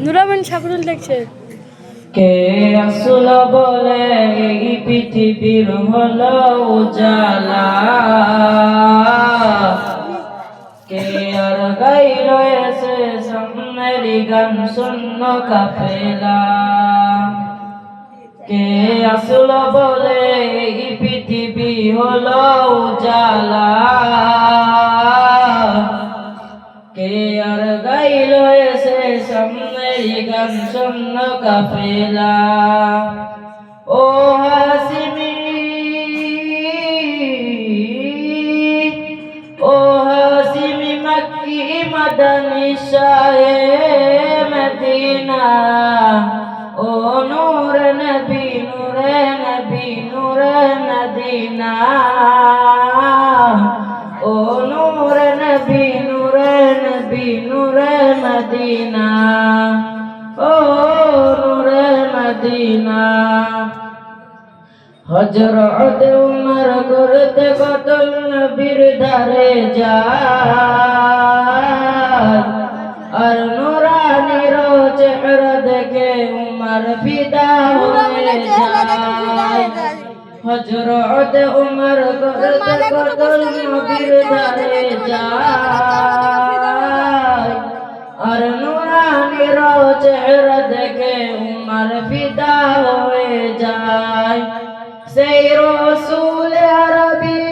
Nuramin sub-rule দেখছে কে আসল বলে এই পৃথিবীর হলো উজালা, কে আর গাইল এসে সামনের গান শূন্য কাফেলা। কে আসল বলে এই পৃথিবী হলো উজালা, কে আর গাইল এসে সামনের গান শূন্য কাফেলা। ও হাসিমি, ও হাসিমি মক্কি মদনী শাহে মদিনা, ও নূর নবী নূরে নবী নূরে মদিনা, ও নূর নবী নূরে নবী নূরে মদিনা, ও নূরে মদিনা। হযরত উমর করতে কতল নবীর ধারে যায়, আর নুরানির চেহারা দেখে উমর ফিদা হয়ে যায়। হযরত উমর করতে কতল নবীর ধারে যায়, আর নুরানির চেহারা দেখে উমর ফিদা হয়ে যায়। সেই রসূল আরবি,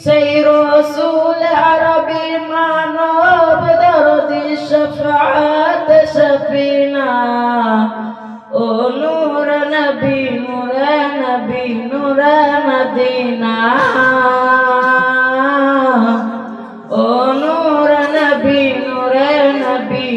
সেই রসূল আরবি মানব দরদি শফাত সফিনা, ও নূর নবী নূরে নবী নূরে মদিনা, ও নূর নবী নূরে নবী